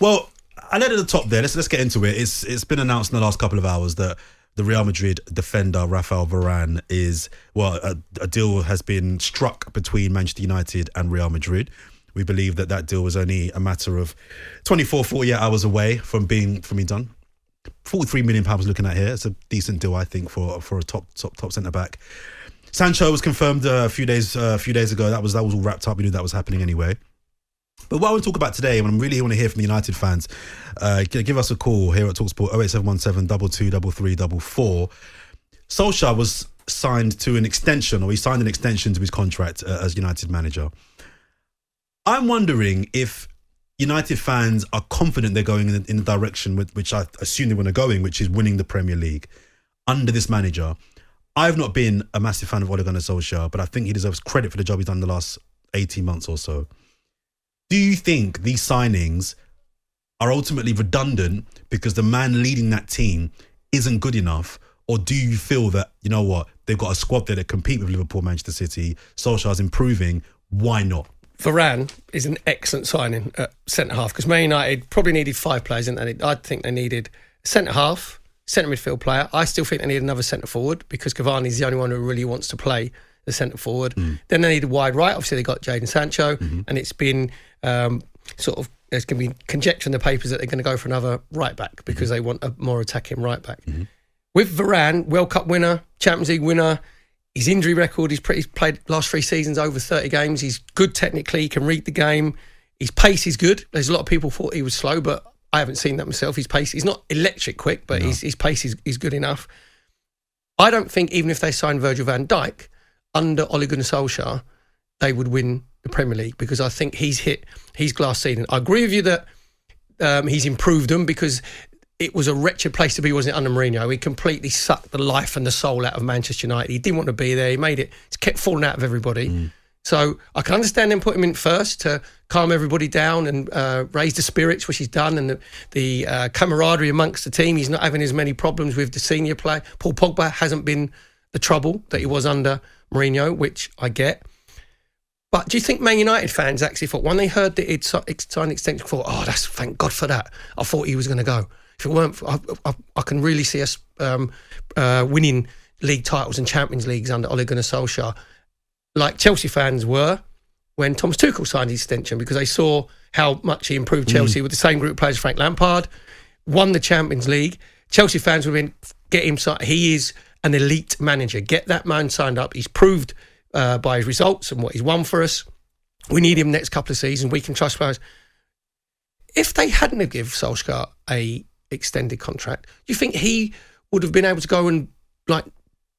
Well, I led at the top there. Let's get into it. It's been announced in the last couple of hours that the Real Madrid defender Rafael Varane a deal has been struck between Manchester United and Real Madrid. We believe that deal was only a matter of 24, 48 hours away from being done. £43 million looking at here. It's a decent deal, I think, for a top centre back. Sancho was confirmed a few days ago. That was all wrapped up. We knew that was happening anyway. But what I want to talk about today, and I really want to hear from the United fans, give us a call here at talkSPORT 08717 223344. Solskjaer was signed to an extension, or he signed an extension to his contract as United manager. I'm wondering if United fans are confident they're going in the direction which I assume they want to go in, which is winning the Premier League under this manager. I've not been a massive fan of Ole Gunnar Solskjaer, but I think he deserves credit for the job he's done in the last 18 months or so. Do you think these signings are ultimately redundant because the man leading that team isn't good enough? Or do you feel that, you know what, they've got a squad there that compete with Liverpool, Manchester City, Solskjaer's improving, why not? Varane is an excellent signing at centre-half because Man United probably needed 5 players, and I think they needed a centre-half, centre midfield player. I still think they need another centre-forward because Cavani's the only one who really wants to play the centre-forward. Then they need a wide right. Obviously, they got Jadon Sancho, and it's been there's going to be conjecture in the papers that they're going to go for another right-back because they want a more attacking right-back. With Varane, World Cup winner, Champions League winner, his injury record, he's played last 3 seasons over 30 games. He's good technically, he can read the game. His pace is good. There's a lot of people thought he was slow, but I haven't seen that myself. His pace, he's not electric quick, but his pace is good enough. I don't think even if they signed Virgil van Dijk, under Ole Gunnar Solskjaer, they would win the Premier League because I think he's hit his glass ceiling. I agree with you that he's improved them because it was a wretched place to be, wasn't it, under Mourinho? He completely sucked the life and the soul out of Manchester United. He didn't want to be there. He made it. He's kept falling out of everybody. So I can understand them putting him in first to calm everybody down and raise the spirits, which he's done, and the camaraderie amongst the team. He's not having as many problems with the senior player. Paul Pogba hasn't been the trouble that he was under Mourinho, which I get. But do you think Man United fans actually thought, when they heard that he'd signed an extension, thought, thank God for that. I thought he was going to go. If it weren't, I can really see us winning league titles and Champions Leagues under Ole Gunnar Solskjaer, like Chelsea fans were when Thomas Tuchel signed his extension because they saw how much he improved Chelsea with the same group of players. Frank Lampard won the Champions League. Chelsea fans would have been, get him signed. He is an elite manager. Get that man signed up. He's proved by his results and what he's won for us. We need him next couple of seasons. We can trust players. If they hadn't have given Solskjaer a extended contract, do you think he would have been able to go and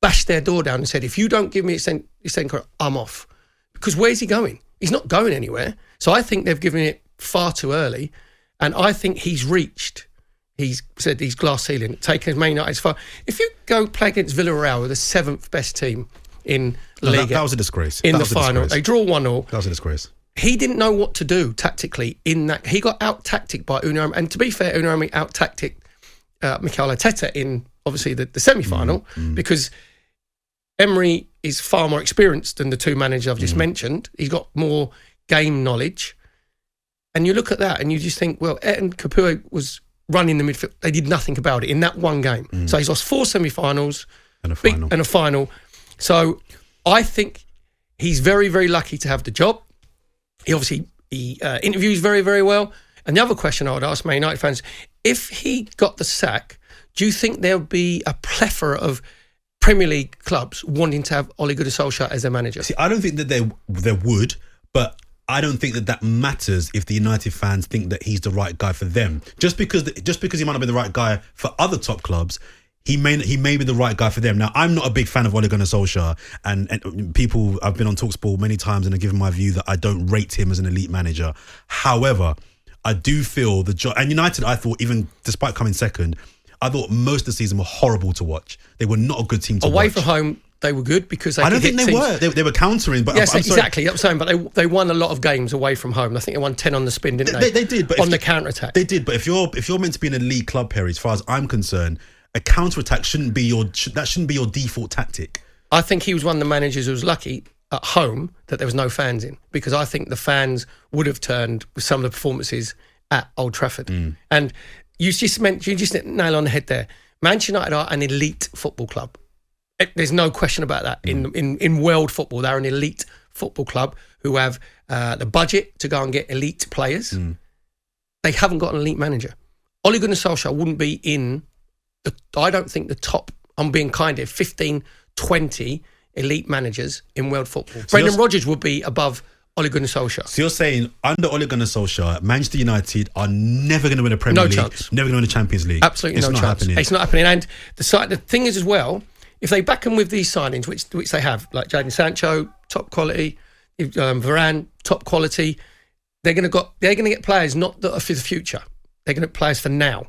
bash their door down and said, if you don't give me extended contract, I'm off? Because where's he going? He's not going anywhere. So I think they've given it far too early, and I think he's said his glass ceiling, taken his Man United as far. If you go play against Villarreal, the 7th best team in La Liga, that was a disgrace. In the final, they draw 1-1. That was a disgrace. He didn't know what to do tactically in that. He got out-tacticked by Unai Emery. And to be fair, Unai Emery out-tacticked Mikel Arteta in, obviously, the semi-final because Emery is far more experienced than the two managers I've just mentioned. He's got more game knowledge. And you look at that and you just think, well, Etan Caputo was running the midfield. They did nothing about it in that one game. So he's lost 4 semi-finals and a final. So I think he's very, very lucky to have the job. He obviously interviews very, very well. And the other question I would ask Man United fans, if he got the sack, do you think there would be a plethora of Premier League clubs wanting to have Ole Gunnar Solskjaer as their manager? See, I don't think that there would, but I don't think that matters if the United fans think that he's the right guy for them. Just because he might not be the right guy for other top clubs, he may be the right guy for them. Now, I'm not a big fan of Ole Gunnar Solskjaer, and people, I've been on talkSPORT many times and have given my view that I don't rate him as an elite manager. However, I do feel the job, and United, I thought, even despite coming second, I thought most of the season were horrible to watch. They were not a good team to watch. Away from home, they were good because I don't think they were. They were countering, but yes, I'm exactly. I'm saying, but they won a lot of games away from home. I think they won 10 on the spin, didn't they? They did, but on the counter attack. They did, but if you're meant to be in a league club, Perry, as far as I'm concerned, a counter attack shouldn't be your default tactic. I think he was one of the managers who was lucky at home that there was no fans in, because I think the fans would have turned with some of the performances at Old Trafford. And you just hit the nail on the head there. Manchester United are an elite football club. There's no question about that. In world football, they're an elite football club who have the budget to go and get elite players. They haven't got an elite manager. Ole Gunnar Solskjaer wouldn't be in, I don't think the top, I'm being kind here, 15, 20 elite managers in world football. Brendan Rodgers would be above Ole Gunnar Solskjaer. So you're saying under Ole Gunnar Solskjaer, Manchester United are never going to win a Premier League. Chance. Never going to win a Champions League. Absolutely no chance. Happening. It's not happening. And the thing is as well, if they back them with these signings, which they have, like Jadon Sancho, top quality, Varane, top quality, they're going to get players not that are for the future. They're going to get players for now.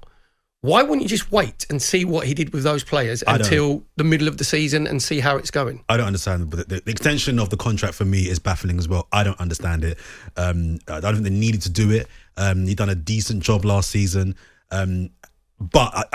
Why wouldn't you just wait and see what he did with those players until the middle of the season and see how it's going? I don't understand. But the extension of the contract for me is baffling as well. I don't understand it. I don't think they needed to do it. He done a decent job last season. But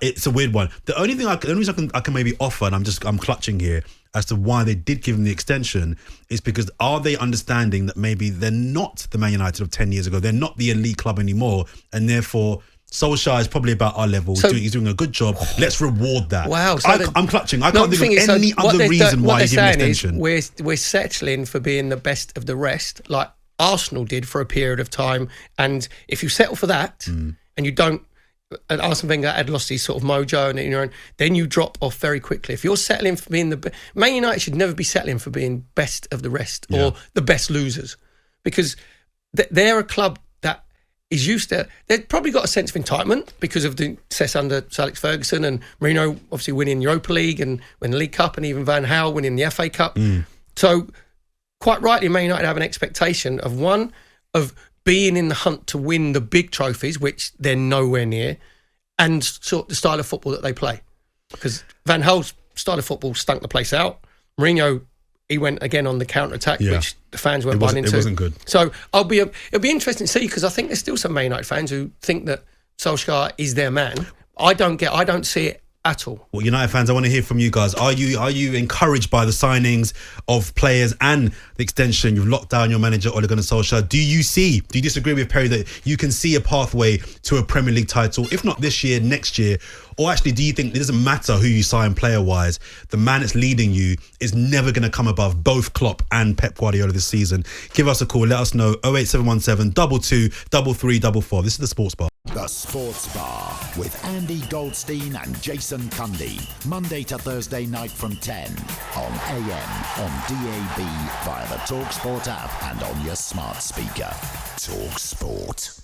it's a weird one. The only reason I can maybe offer, and I'm clutching here, as to why they did give him the extension is because are they understanding that maybe they're not the Man United of 10 years ago? They're not the elite club anymore. And therefore, Solskjaer is probably about our level. So, he's doing a good job. Let's reward that. Wow. So I'm clutching. I can't think of any other reason why you give him an extension. We're settling for being the best of the rest, like Arsenal did for a period of time. And if you settle for that and you don't, and Arsene Wenger had lost his sort of mojo, and then you drop off very quickly. If you're settling for being Man United should never be settling for being best of the rest or the best losers, because they're a club that is used to. They've probably got a sense of entitlement because of the success under Sir Alex Ferguson and Mourinho, obviously winning Europa League and winning the League Cup, and even Van Gaal winning the FA Cup. So, quite rightly, Man United have an expectation of being in the hunt to win the big trophies, which they're nowhere near, and sort of the style of football that they play. Because Van Gaal's style of football stunk the place out. Mourinho, he went again on the counter-attack, which the fans weren't buying into. It wasn't good. So it'll be interesting to see, because I think there's still some Man United fans who think that Solskjaer is their man. I don't see it at all. Well, United fans, I want to hear from you guys. Are you encouraged by the signings of players and the extension? You've locked down your manager, Ole Gunnar Solskjaer. Do you disagree with Perry that you can see a pathway to a Premier League title, if not this year, next year? Or actually, do you think it doesn't matter who you sign player-wise? The man that's leading you is never going to come above both Klopp and Pep Guardiola this season. Give us a call. Let us know. 08717 22 3344. This is the Sports Bar. The Sports Bar with Andy Goldstein and Jason Cundy. Monday to Thursday night from 10 on AM, on DAB, via the talkSPORT app and on your smart speaker. talkSPORT.